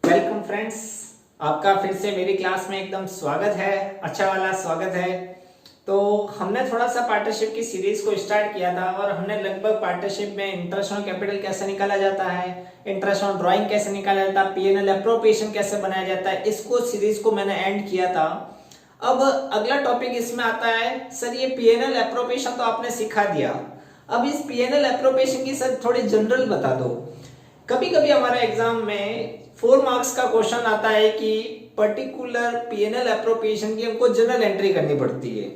Welcome friends, आपका फिर से मेरी क्लास में एकदम स्वागत है। अच्छा वाला स्वागत है। तो हमने थोड़ा सा पार्टनरशिप की सीरीज को स्टार्ट किया था और हमने लगभग पार्टनरशिप में इंटरेस्ट ऑन कैपिटल कैसे निकाला जाता है, इंटरेस्ट ऑन ड्राइंग कैसे निकाला जाता है, पीएनएल एप्रोप्रिएशन कैसे बनाया जाता है, इसको सीरीज को मैंने एंड किया था। अब अगला टॉपिक इसमें आता है, सर ये पीएनएल एप्रोप्रिएशन तो आपने सिखा दिया, अब इस पीएनएल एप्रोप्रिएशन की सर थोड़ी जनरल बता दो। कभी कभी हमारे एग्जाम में 4 मार्क्स का क्वेश्चन आता है कि पर्टिकुलर पीएनएल एप्रोप्रिएशन की हमको जनरल एंट्री करनी पड़ती है।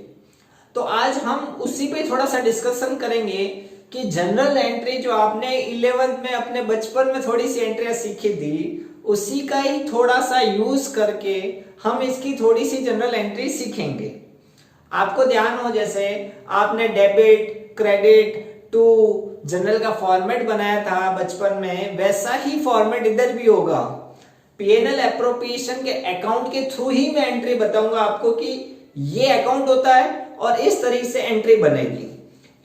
तो आज हम उसी पे थोड़ा सा डिस्कशन करेंगे कि जनरल एंट्री जो आपने 11th में अपने बचपन में थोड़ी सी एंट्रियां सीखी थी, उसी का ही थोड़ा सा यूज करके हम इसकी थोड़ी सी जनरल एंट्री सीखेंगे। आपको ध्यान हो, जैसे आपने डेबिट क्रेडिट टू जनरल का फॉर्मेट बनाया था बचपन में, वैसा ही फॉर्मेट इधर भी होगा। पीएनएल एप्रोप्रिएशन के अकाउंट के थ्रू ही मैं एंट्री बताऊंगा आपको कि ये अकाउंट होता है और इस तरीके से एंट्री बनेगी।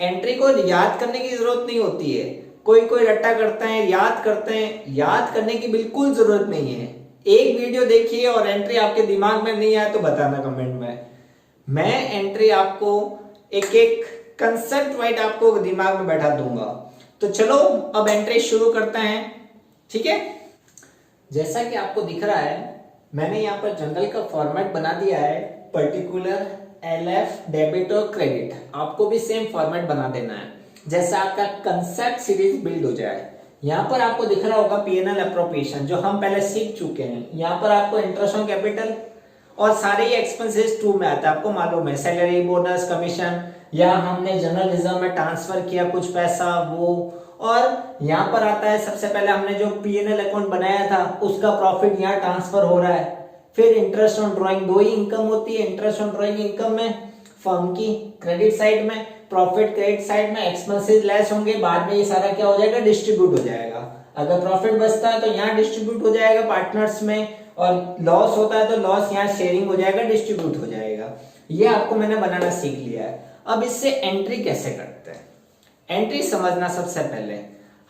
एंट्री को याद करने की जरूरत नहीं होती है। कोई रट्टा करते हैं, याद करते हैं, याद करने की बिल्कुल जरूरत नहीं है। एक वीडियो देखिए और एंट्री आपके दिमाग में नहीं आए तो बताना कमेंट में। मैं एंट्री आपको एक एक कंसेप्ट वाइज आपको दिमाग में बैठा दूंगा। तो चलो अब एंट्री शुरू करते हैं, ठीक है। जैसा कि आपको दिख रहा है, मैंने यहाँ पर जनरल का फॉर्मेट बना दिया है, पर्टिकुलर, एलएफ, डेबिट और क्रेडिट। आपको भी सेम फॉर्मेट बना देना है, जैसा आपका कंसेप्ट सीरीज बिल्ड हो जाए। यहाँ पर आपको दिख रहा होगा पीएनएल एप्रोप्रिएशन, जो हम पहले सीख चुके हैं। यहाँ पर आपको इंटरेस्ट ऑन कैपिटल और सारे ही एक्सपेंसेस 2 में आता है, आपको मालूम है, सैलरी, बोनस, कमीशन, या हमने जनरल रिजर्व में ट्रांसफर किया कुछ पैसा वो। और यहाँ पर आता है, सबसे पहले हमने जो पीएनएल अकाउंट बनाया था उसका प्रॉफिट यहाँ ट्रांसफर हो रहा है। फिर interest on drawing, 2 he income होती है। इंटरेस्ट ऑन ड्राइंग इनकम में फर्म की क्रेडिट साइड में, प्रॉफिट क्रेडिट साइड में, एक्सपेंसेस लेस होंगे, बाद में ये सारा क्या हो जाएगा, डिस्ट्रीब्यूट हो जाएगा। अगर प्रॉफिट बचता है तो यहाँ डिस्ट्रीब्यूट हो जाएगा पार्टनर्स में, और लॉस होता है तो लॉस यहाँ शेयरिंग हो जाएगा, डिस्ट्रीब्यूट हो जाएगा। ये आपको मैंने बनाना सीख लिया है। अब इससे एंट्री कैसे करते हैं, एंट्री समझना। सबसे पहले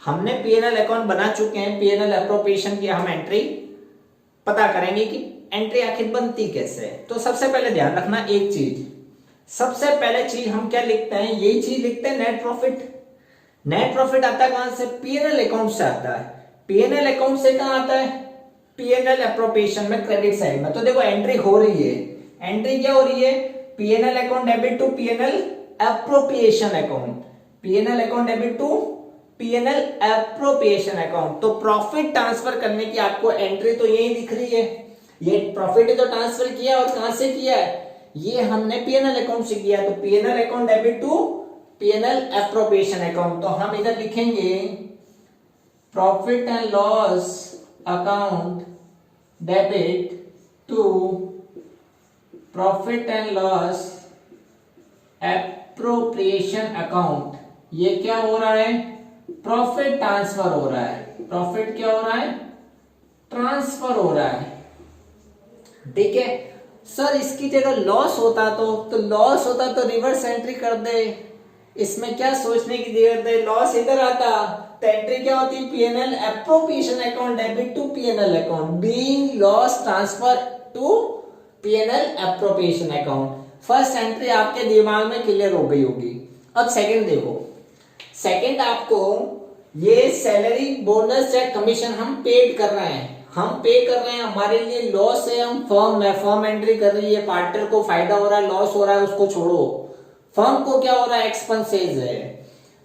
हमने पीएनएल अकाउंट बना चुके हैं, पीएनएल एप्रोप्रिएशन की हम एंट्री पता करेंगे कि एंट्री आखिर बनती कैसे है। तो सबसे पहले ध्यान रखना एक चीज, सबसे पहले चीज हम क्या लिखते हैं, यही चीज लिखते हैं, नेट प्रॉफिट। नेट प्रॉफिट आता है कहां से, पीएनएल अकाउंट से आता है। पीएनएल अकाउंट से कहां आता है, पीएनएल एप्रोप्रिएशन में, क्रेडिट साइड में। तो देखो एंट्री हो रही है, एंट्री क्या हो रही है, PNL account debit to PNL appropriation account, PNL account debit to PNL appropriation account. तो प्रॉफिट ट्रांसफर करने की आपको एंट्री तो यही दिख रही है। ये प्रॉफिट तो ट्रांसफर किया, और कहां से किया है, ये हमने पीएनएल अकाउंट से किया। तो PNL account debit to PNL appropriation account. तो हम इधर लिखेंगे profit and loss account debit to profit and loss appropriation account. ये क्या हो रहा है, प्रॉफिट ट्रांसफर हो रहा है। प्रॉफिट क्या हो रहा है, ट्रांसफर हो रहा है, ठीक है। सर इसकी जगह लॉस होता तो लॉस होता तो रिवर्स एंट्री कर दे, इसमें क्या सोचने की जरूरत है, लॉस इधर आता तो एंट्री क्या होती, PNL appropriation account debit to PNL account, being loss transfer to PNL appropriation account. First entry आपके दिमाग में क्लियर हो गई होगी। अब सेकंड देखो, सेकंड आपको ये सैलरी, बोनस या कमीशन हम पेड कर रहे हैं, हम पे कर रहे हैं, हमारे लिए लॉस है, हम फर्म में, फर्म एंट्री कर रही है, पार्टनर को फायदा हो रहा है, लॉस हो रहा है, उसको छोड़ो, फर्म को क्या हो रहा है, एक्सपेंसेस है।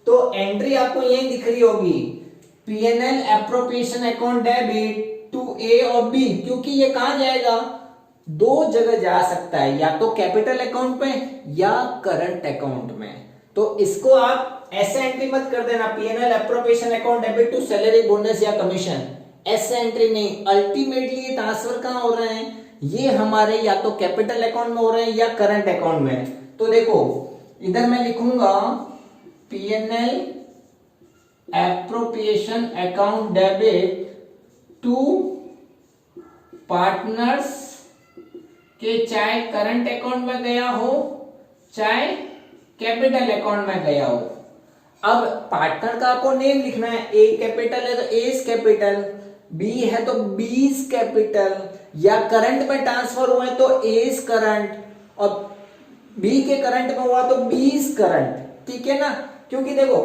तो एंट्री आपको यही दिख रही होगी, PNL appropriation account debit to A और बी, क्योंकि ये कहां जाएगा, 2 जगह जा सकता है, या तो कैपिटल अकाउंट में या करंट अकाउंट में। तो इसको आप ऐसे एंट्री मत कर देना, PNL appropriation account debit to salary, bonus या कमीशन, ऐसे एंट्री नहीं। अल्टीमेटली ट्रांसफर कहां हो रहे हैं, ये हमारे या तो कैपिटल अकाउंट में हो रहे हैं या करंट अकाउंट में। तो देखो इधर मैं लिखूंगा PNL appropriation account debit to partners के, चाहे करंट अकाउंट में गया हो चाहे कैपिटल अकाउंट में गया हो। अब पार्टनर का आपको नेम लिखना है, ए कैपिटल है तो ए इज कैपिटल, बी है तो बीज कैपिटल, या करंट में ट्रांसफर हुआ है तो एज करंट, और बी के करंट में हुआ तो बीज करंट, ठीक है ना। क्योंकि देखो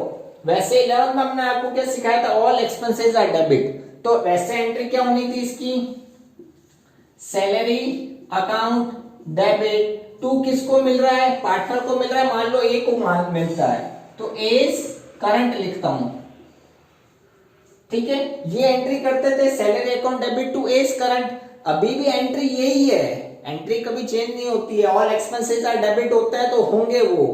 वैसे 11th में हमने आपको क्या सिखाया था, ऑल एक्सपेंसेस आर डेबिट, तो वैसे एंट्री क्या होनी थी इसकी, सैलरी अकाउंट डेबिट टू किसको मिल रहा है, पार्टनर को मिल रहा है, मान लो ए को मिलता है तो एज करंट लिखता हूं, ठीक है। ये एंट्री करते थे salary account debit to as current, अभी भी एंट्री यही है, एंट्री कभी चेंज नहीं होती है, ऑल एक्सपेंसेस आर डेबिट होता है तो होंगे वो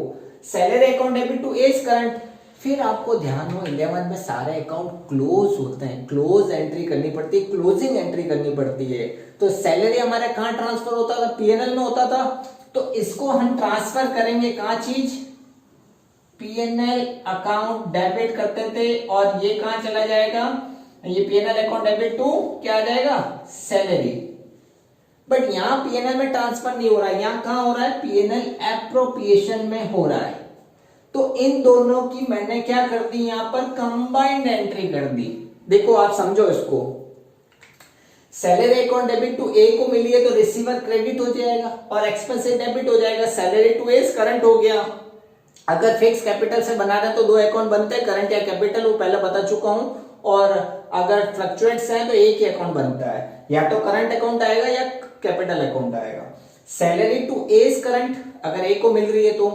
salary account debit to as current. फिर आपको ध्यान हो 11 में सारे अकाउंट क्लोज होते हैं, क्लोज एंट्री करनी पड़ती है, क्लोजिंग एंट्री करनी पड़ती है। तो सैलरी हमारे कहां ट्रांसफर होता था, पीएनएल में होता था, तो इसको हम ट्रांसफर करेंगे कहां, चीज पीएनएल अकाउंट डेबिट करते थे, और ये कहां चला जाएगा, ये पीएनएल अकाउंट डेबिट टू क्या आ जाएगा, सैलरी। बट यहां पीएनएल में ट्रांसफर नहीं हो रहा है, यहां कहां हो रहा है, पीएनएल एप्रोप्रिएशन में हो रहा है। तो इन दोनों की मैंने क्या कर दी, यहां पर कंबाइंड एंट्री कर दी। देखो आप समझो इसको, सैलरी अकाउंट डेबिट टू ए को मिली है तो रिसीवर क्रेडिट हो जाएगा और एक्सपेंसेस डेबिट हो जाएगा, सैलरी टू एज करंट हो गया। अगर फिक्स कैपिटल से बना रहे हैं तो दो अकाउंट बनते हैं, करंट या कैपिटल, वो पहले बता चुका हूं। और अगर फ्लक्चुएट्स है तो एक ही अकाउंट बनता है, या तो करंट अकाउंट आएगा या कैपिटल अकाउंट आएगा। सैलरी टू एज करंट अगर ए को मिल रही है तो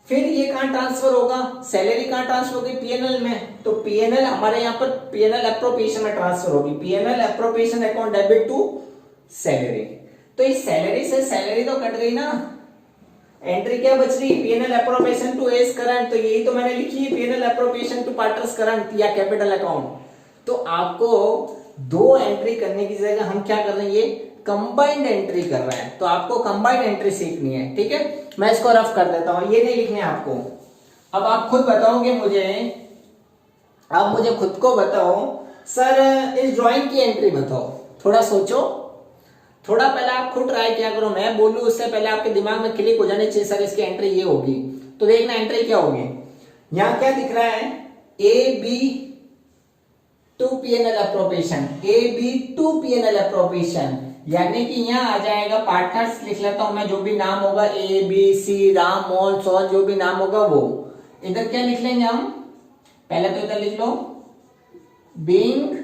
फिर ये कहां ट्रांसफर होगा, सैलरी कहां ट्रांसफर होगी, पीएनएल में, तो पीएनएल हमारे यहां पर पीएनएल एप्रोप्रिएशन में ट्रांसफर होगी, PNL appropriation account debit to salary. तो इस सैलरी से सैलरी तो कट गई ना, एंट्री क्या बच रही, PNL appropriation to as current, तो यही तो मैंने लिखी है, PNL appropriation to partners current या कैपिटल अकाउंट। तो आपको दो एंट्री करने की जगह हम क्या कर रहे हैं, ये कंबाइंड एंट्री कर रहे हैं, तो आपको कंबाइंड एंट्री सीखनी है, ठीक है। मैं इसको रफ कर देता हूं, ये नहीं लिखने आपको। अब आप खुद बताओगे मुझे, आप मुझे खुद को बताओ सर इस ड्राइंग की एंट्री बताओ, थोड़ा सोचो, थोड़ा पहले आप खुद ट्राई किया करो, मैं बोलूं उससे पहले आपके दिमाग में क्लिक हो जाने चाहिए सर इसकी एंट्री ये होगी। तो देखना एंट्री क्या होगी, यहां क्या दिख रहा है, A B to PNL appropriation, A B to PNL appropriation, यानी कि यहाँ आ जाएगा पार्टनर्स लिख लेता हूं मैं, जो भी नाम होगा A B C Ram Mohan Sohan जो भी नाम होगा वो, इधर क्या लिख लेंगे हम, पहले तो इधर लिख लो बीइंग,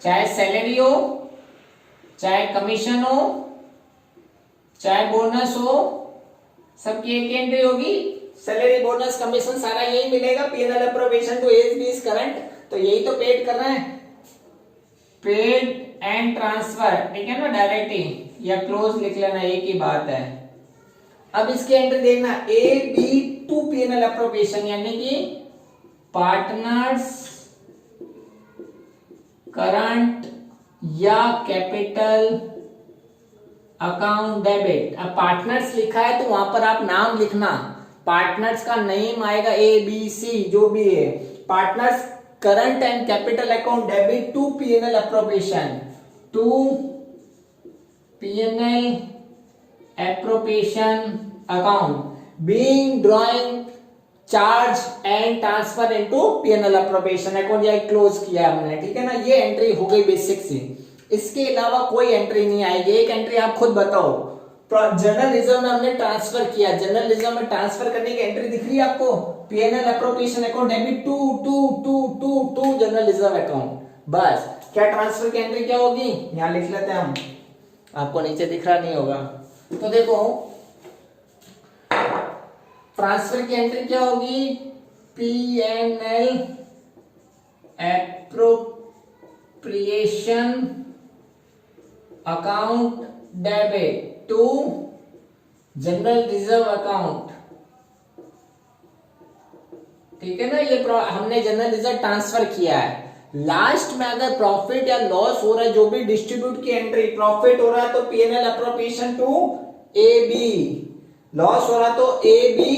चाहे सैलरी हो, चाहे कमीशन हो, चाहे बोनस हो, सबकी एक एंट्री होगी, सैलरी बोनस कमीशन सारा यही मिलेगा, पीएनएल एप्रोप्रिएशन टू एज बीज करंट, तो यही तो पेड कर रहे हैं, पेड एंड ट्रांसफर, ठीक है ना, डायरेक्ट ही या क्लोज लिख लेना, एक ही बात है। अब इसकी एंट्री देखना, A B to PNL appropriation, यानी कि पार्टनर्स करंट या कैपिटल अकाउंट डेबिट। अब पार्टनर्स लिखा है तो वहां पर आप नाम लिखना, पार्टनर्स का नेम आएगा ए बी सी जो भी है, partners current and capital account debit to PNL appropriation, to PNL appropriation account being drawing charge and transfer into PNL appropriation account, या क्लोज किया हमने, ठीक है ना। ये एंट्री हो गई बेसिक सी, इसके अलावा कोई एंट्री नहीं आएगी। एक एंट्री आप खुद बताओ, जनरल रिजर्व में हमने ट्रांसफर किया, जनरल रिजर्व में ट्रांसफर करने की एंट्री दिख रही है आपको, PNL appropriation account debit to to to to to general reserve account, बस। क्या ट्रांसफर की एंट्री क्या होगी, यहां लिख लेते हैं हम, आपको नीचे दिख रहा नहीं होगा, तो देखो ट्रांसफर की एंट्री क्या होगी, PNL appropriation account debit to general reserve account, ठीक है ना। ये हमने जनरल रिजर्व ट्रांसफर किया है। लास्ट में अगर प्रॉफिट या लॉस हो रहा है, जो भी डिस्ट्रीब्यूट की एंट्री, प्रॉफिट हो रहा है तो PNL appropriation to A B, loss हो रहा तो A B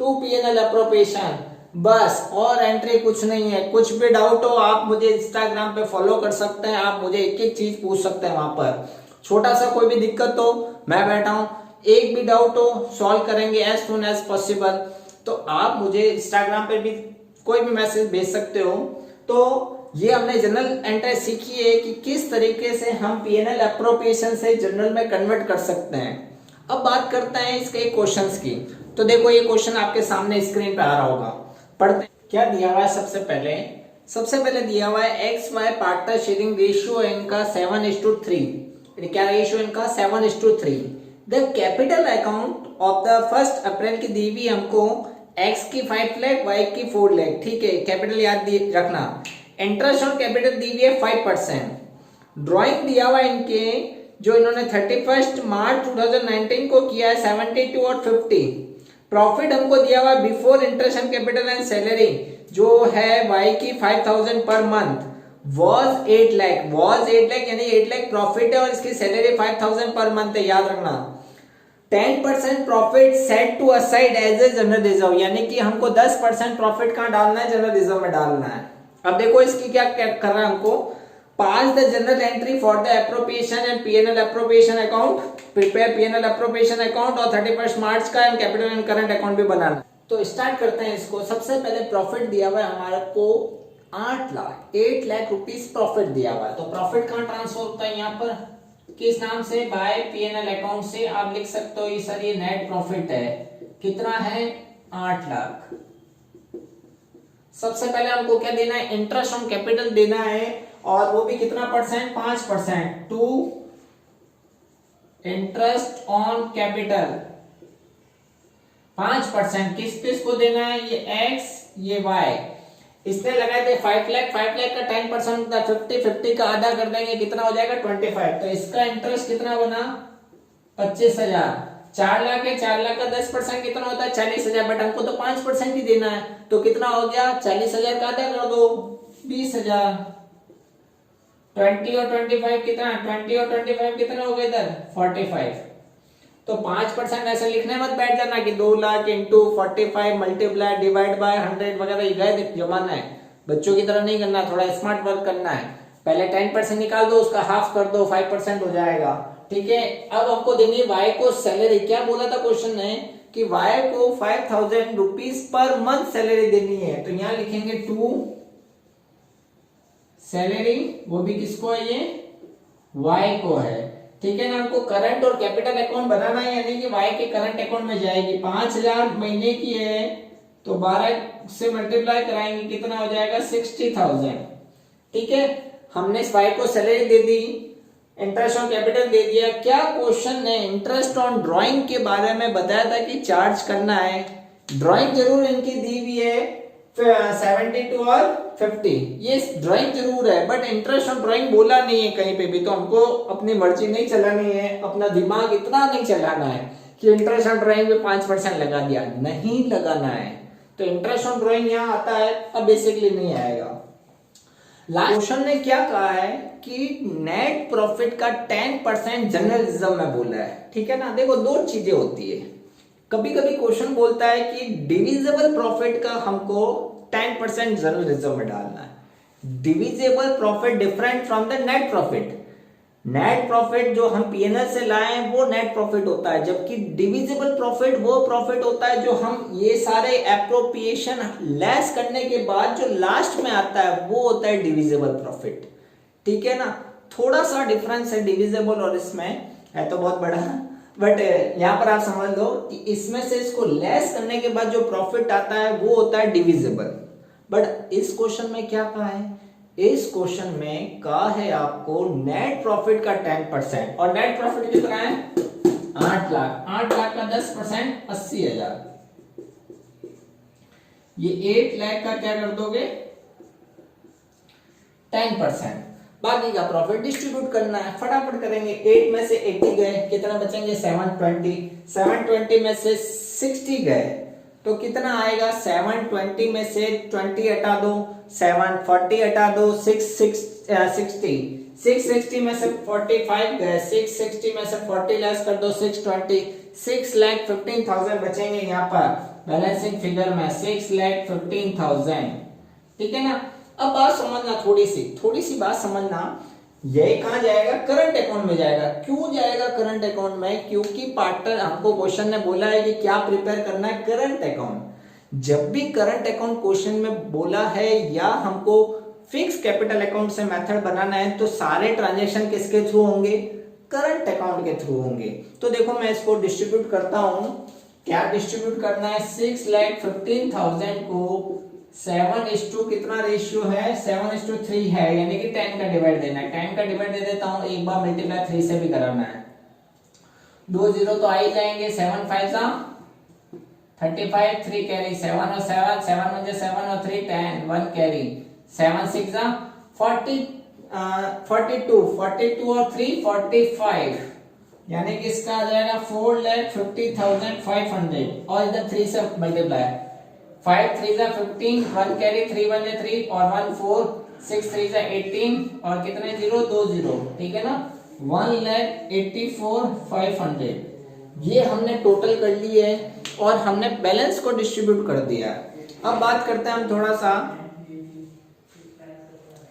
to PNL appropriation, बस। और एंट्री कुछ नहीं है। कुछ भी डाउट हो आप मुझे इंस्टाग्राम पे फॉलो कर सकते हैं, आप मुझे एक एक चीज पूछ सकते हैं वहां पर, छोटा सा कोई भी दिक्कत हो मैं बैठा हूं, एक भी डाउट हो सॉल्व करेंगे एज सुन एज पॉसिबल। तो आप मुझे इंस्टाग्राम पे भी कोई भी मैसेज भेज सकते हो। तो ये हमने जनरल एंट्री सीखी है कि किस तरीके से हम पीएनएल अप्रोप्रिएशन से जनरल में कन्वर्ट कर सकते हैं। अब बात करते हैं इसके क्वेश्चंस की। तो देखो ये क्वेश्चन आपके सामने स्क्रीन पे आ रहा होगा, पढ़ते हैं। क्या दिया हुआ है? सबसे पहले दिया हुआ है X Y partner sharing ratio इनका 7:3। क्या रेशियो इनका? 7:3। The capital account of the 1 April की दी हुई हमको एक्स की 5 लाख, वाई की 4 लाख। ठीक है, कैपिटल याद रखना। इंटरेस्ट ऑन कैपिटल दी हुई है 5%। ड्राइंग दिया हुआ इनके जो इन्होंने 31 मार्च 2019 को किया है 72 और 50। प्रॉफिट हमको दिया हुआ before interest on capital and salary जो है वाई की 5000 पर मंथ वॉज 8 लाख यानी 8 लाख प्रॉफिट है और इसकी सैलरी 5000 पर मंथ है, याद रखना। 10% profit set to aside as a general reserve, यानी कि हमको 10% प्रॉफिट कहां डालना है? जनरल रिजर्व में डालना है। अब देखो इसकी क्या कर रहा है हमको, pass the journal entry for the appropriation and PNL appropriation account, prepare PNL appropriation account और 31 मार्च का and capital and current account भी बनाना। तो स्टार्ट करते हैं इसको। सबसे पहले प्रॉफिट दिया हुआ है हमारे को 8 लाख रुपीस प्रॉफिट दिया हुआ है। तो प्रॉफिट कहां ट्रांसफर होता है? यहाँ पर किस नाम से? बाय पीएनएल अकाउंट से। आप लिख सकते हो सर ये नेट प्रॉफिट है, कितना है? 8 लाख। सबसे पहले हमको क्या देना है? इंटरेस्ट ऑन कैपिटल देना है, और वो भी कितना percent? 5%। To interest on capital 5%। किस किस को देना है? ये एक्स, ये वाई। इसने लगाए थे 5 लाख का 10% होता है 50 का आधा कर देंगे, कितना हो जाएगा? 25। तो इसका इंटरेस्ट कितना बना? 25,000। 4 लाख है, 4 लाख का 10% कितना होता है? 40,000। बट हमको तो 5% ही देना है, तो कितना हो गया? 40,000 का आधा कर दो, 20,000। 20 और 25 कितना? 20 और 25 कितना हो गए इधर? 45। तो 5% ऐसे लिखने मत बैठ जाना कि 2 lakh into 45 multiply divide by 100 वगैरह गए जमाना है। बच्चों की तरह नहीं करना, थोड़ा स्मार्ट वर्क करना है। पहले 10% निकाल दो, उसका हाफ कर दो, 5% हो जाएगा। ठीक है, अब हमको देनी है वाई को सैलरी। क्या बोला था क्वेश्चन ने कि वाई को 5000 रुपीज पर मंथ सैलरी देनी है। तो यहां लिखेंगे टू सैलरी, वो भी किसको है? ये वाई को है। ठीक है ना, हमको करंट और कैपिटल अकाउंट बनाना है, यानी कि वाई के करंट अकाउंट में जाएगी। 5000 महीने की है तो 12 से मल्टीप्लाई कराएंगे, कितना हो जाएगा? 60,000। ठीक है, हमने इस वाई को सैलरी दे दी, इंटरेस्ट ऑन कैपिटल दे दिया। क्या क्वेश्चन ने इंटरेस्ट ऑन ड्राइंग के बारे में बताया था कि चार्ज करना है। ड्राइंग जरूर इनकी दी हुई है 72 और 50, ये ड्राइंग जरूर है, बट इंटरेस्ट ऑन ड्राइंग बोला नहीं है कहीं पे भी। तो हमको अपनी मर्जी नहीं चलानी है, अपना दिमाग इतना नहीं चलाना है कि इंटरेस्ट ऑन ड्राइंग में 5% लगा दिया, नहीं लगाना है। तो इंटरेस्ट ऑन ड्राइंग यहाँ आता है, अब बेसिकली नहीं आएगा। लास्ट क्वेश्चन ने क्या कहा है कि नेट प्रॉफिट का 10% जनरल रिजर्व में बोला है। ठीक है ना, देखो दो चीजें होती है। कभी कभी क्वेश्चन बोलता है कि डिविजिबल प्रॉफिट का हमको 10% जनरल रिजर्व में डालना है। Divisible profit different from the net profit. Net profit जो हम पीएनएल से लाए हैं वो नेट प्रॉफिट होता है, जबकि डिविजिबल प्रॉफिट वो प्रॉफिट होता है जो हम ये सारे एप्रोप्रिएशन लेस करने के बाद जो लास्ट में आता है वो होता है डिविजिबल प्रॉफिट। ठीक है ना, थोड़ा सा डिफरेंस है डिविजिबल और इसमें, है तो बहुत बड़ा, बट यहां पर आप समझ लो कि इसमें से इसको लेस करने के बाद जो प्रॉफिट आता है वो होता है डिविजिबल। बट इस क्वेश्चन में क्या कहा है? इस क्वेश्चन में कहा है आपको नेट प्रॉफिट का 10%, और नेट प्रॉफिट कितना है? 8 लाख। 8 लाख का 10% 80,000। ये 8 लाख का क्या कर दोगे? 10%। बाकी का प्रॉफिट डिस्ट्रीब्यूट करना है, फटाफट करेंगे। 8 में से 80 गए, कितना बचेंगे? 720। 720 में से 60 गए तो कितना आएगा? 720 में से 20 हटा दो, 740 हटा दो, 660। 660 में से 45 गए, 660 में से 40 लेस कर दो, 620। 6,15,000 बचेंगे यहाँ पर बैलेंसिंग फिगर में, 6,15,000। ठीक है ना, अब बात समझना, थोड़ी सी बात समझना। ये कहां जाएगा? करंट अकाउंट में जाएगा। क्यों जाएगा करंट अकाउंट में? क्योंकि पार्टनर हमको क्वेश्चन ने बोला है कि क्या प्रिपेयर करना है? Current account. जब भी करंट अकाउंट क्वेश्चन में बोला है या हमको फिक्स कैपिटल अकाउंट से मेथड बनाना है तो सारे ट्रांजैक्शन किसके थ्रू होंगे, करंट अकाउंट के थ्रू होंगे। तो देखो मैं इसको डिस्ट्रीब्यूट करता हूं, क्या डिस्ट्रीब्यूट करना है, 6,15,000 को 7:, कितना रेशियो है, 7:3 है, यानी कि 10 का डिवाइड देना है। 10 का डिवाइड दे देता हूं, एक बार मल्टीप्लाई 3 से भी कराना है, 2 0 तो आ ही जाएंगे, 7 5 जा 35, 3 कैरी, 7 और 7, 7 1 7 और 3 10, 1 कैरी, 7 6 जा 40, 42 और 3 45, यानी कि इसका आ जाएगा 4,50,500 और इधर 3 से मल्टीप्लाई, 5 3 जा 15, 1 कैरी, 3 1 3 और 1 4, 6 3 जा 18 और कितने 0 2 0, ठीक है ना, 1,84,500 ये हमने टोटल कर ली है और हमने बैलेंस को डिस्ट्रीब्यूट कर दिया है। अब बात करते हैं हम थोड़ा सा,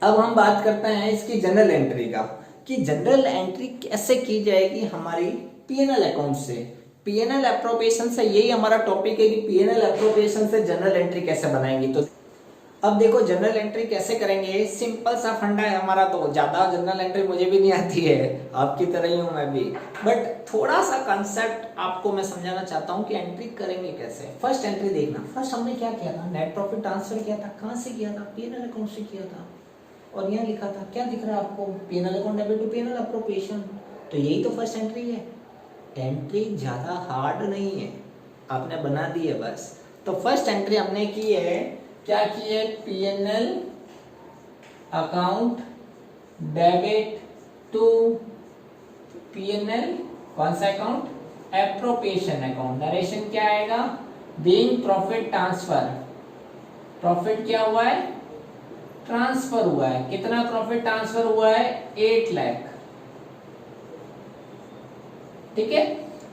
अब हम बात करते हैं इसकी जनरल एंट्री का, कि जनरल एंट्री कैसे की जाएगी हमारी पीएनएल अकाउंट से, पीएनएल अप्रोप्रिएशन से। यही हमारा टॉपिक है कि पीएनएल अप्रोप्रिएशन से जनरल एंट्री कैसे बनाएंगे। तो अब देखो जनरल एंट्री कैसे करेंगे, सिंपल सा फंडा है हमारा, तो ज्यादा जनरल एंट्री मुझे भी नहीं आती है, आपकी तरह ही हूं मैं भी, बट थोड़ा सा कंसेप्ट आपको मैं समझाना चाहता हूं कि एंट्री करेंगे कैसे। फर्स्ट एंट्री देखना, फर्स्ट हमने क्या किया था, नेट प्रॉफिट ट्रांसफर किया था, कहां से किया था, पीएनएल अकाउंट से किया था, और यहाँ लिखा था, क्या दिख रहा है आपको, PNL account debit to PNL appropriation. तो यही तो फर्स्ट एंट्री है, एंट्री ज्यादा हार्ड नहीं है, आपने बना दी है बस। तो फर्स्ट एंट्री हमने की है, क्या की है, PNL account debit to PNL, कौन सा अकाउंट, एप्रोप्रिएशन अकाउंट। नरेशन क्या आएगा, बीइंग प्रॉफिट ट्रांसफर, प्रॉफिट क्या हुआ है, ट्रांसफर हुआ है, कितना प्रॉफिट ट्रांसफर हुआ है, 8 लाख, ठीक है।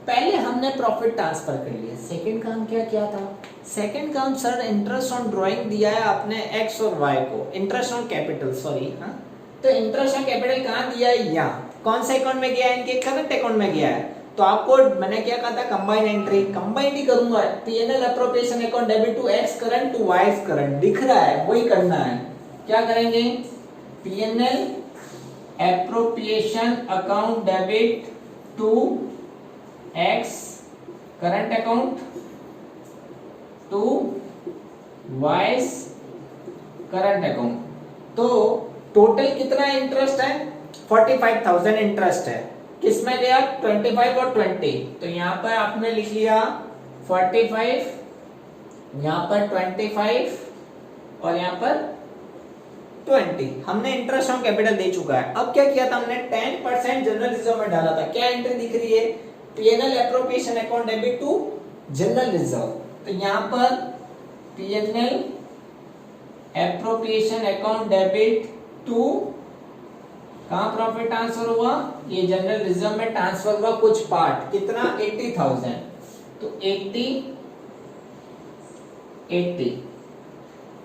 पहले हमने प्रॉफिट ट्रांसफर कर लिया, सेकंड काम क्या किया था, सेकंड काम सर इंटरेस्ट ऑन ड्राइंग दिया है आपने एक्स और वाई को, इंटरेस्ट ऑन कैपिटल सॉरी, हाँ, तो इंटरेस्ट ऑन कैपिटल कहाँ दिया है, यहाँ, कौन से अकाउंट में गया है, इनके करंट अकाउंट में गया है। तो आपको मैंने क्या कहा था, कंबाइन एंट्री, कंबाइन ही करूंगा, PNL appropriation account debit to X current to Y current, दिख रहा है वही करना है। क्या करेंगे, PNL appropriation account debit to X current account to Y current account. तो टोटल कितना इंटरेस्ट है, 45,000 इंटरेस्ट है, किसमें गया, 25 और 20, तो यहाँ पर आपने लिख लिया 45, यहाँ पर 25 और यहाँ पर 20, हमने इंटरेस्ट ऑन कैपिटल दे चुका है। अब क्या किया था हमने, 10% जनरल रिजर्व में डाला था, क्या एंट्री दिख रही है, PNL appropriation account debit to general reserve. तो यहाँ पर PNL appropriation account debit to, कहां प्रॉफिट ट्रांसफर हुआ, ये जनरल रिजर्व में ट्रांसफर हुआ कुछ पार्ट, कितना 80,000, तो 80,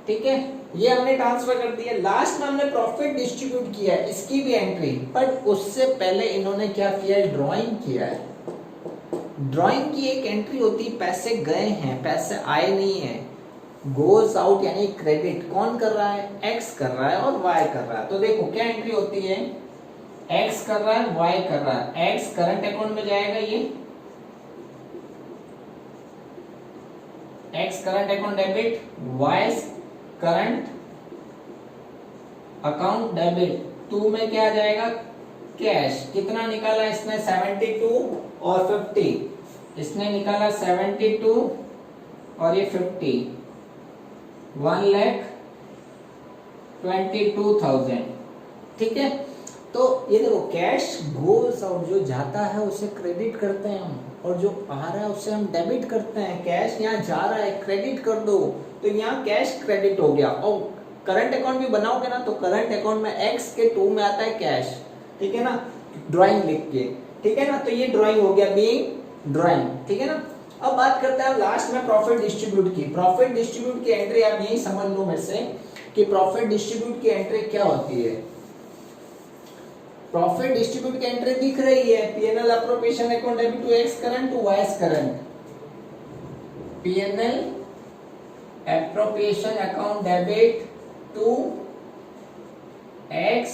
ठीक है, ये हमने ट्रांसफर कर दिया। लास्ट में हमने प्रॉफिट डिस्ट्रीब्यूट किया है, इसकी भी एंट्री, बट उससे पहले इन्होंने क्या किया है, ड्राइंग किया है। ड्राइंग की एक एंट्री होती है, पैसे गए हैं पैसे आए नहीं है, गोज आउट यानी क्रेडिट, कौन कर रहा है, एक्स कर रहा है और वाई कर रहा है। तो देखो क्या एंट्री होती है, एक्स कर रहा है वाई कर रहा है, एक्स करंट अकाउंट में जाएगा, ये X current account debit, Y current account debit, to में क्या आ जाएगा, कैश, कितना निकाला इसने 72 और 50, इसने निकाला 72 और ये 50, 1,22,000, ठीक है। तो ये देखो कैश गोल्स आउट, जो जाता है उसे क्रेडिट करते हैं हम, और जो आ रहा है उसे हम डेबिट करते हैं। कैश यहाँ जा रहा है, क्रेडिट कर दो, तो यहाँ कैश क्रेडिट हो गया। और करंट अकाउंट भी बनाओगे ना, तो करंट अकाउंट में एक्स के 2 में आता है कैश, ठीक है ना, ड्राइंग लिख के, ठीक है ना। तो ये ड्राइंग हो गया, बीइंग ड्राइंग, ठीक है ना। अब बात करते हैं लास्ट में प्रॉफिट डिस्ट्रीब्यूट की। प्रॉफिट डिस्ट्रीब्यूट की एंट्री आप यही समझ लो मेरे से कि प्रॉफिट डिस्ट्रीब्यूट की एंट्री क्या होती है। प्रॉफिट डिस्ट्रीब्यूट की एंट्री दिख रही है, PNL appropriation account debit to X current to Y current, PNL appropriation account debit to X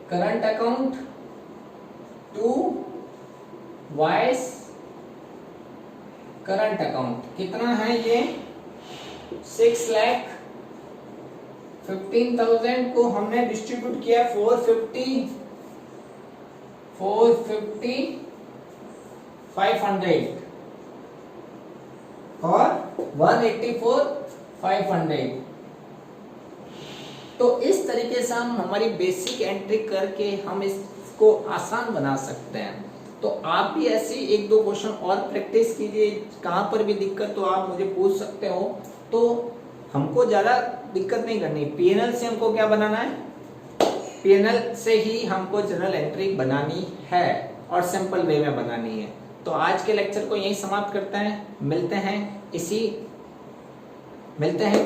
current account to Y current account. कितना है ये? 6,15,000 को हमने डिस्ट्रीब्यूट किया 450, 500 और 184,500। तो इस तरीके से हम हमारी बेसिक एंट्री करके हम इसको आसान बना सकते हैं। तो आप भी ऐसी एक दो क्वेश्चन और प्रैक्टिस कीजिए। कहाँ पर भी दिक्कत तो आप मुझे पूछ सकते हो। तो हमको ज़्यादा दिक्कत नहीं करनी। पीएनएल से हमको क्या बनाना है? पीएनएल से ही हमको जनरल एंट्री बनानी है और सिंपल वे में बनानी है। तो आज के लेक्चर को यहीं समाप्त करते हैं। मिलते हैं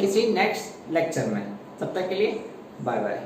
किसी नेक्स्ट लेक्चर में। तब तक के लिए बाय बाय।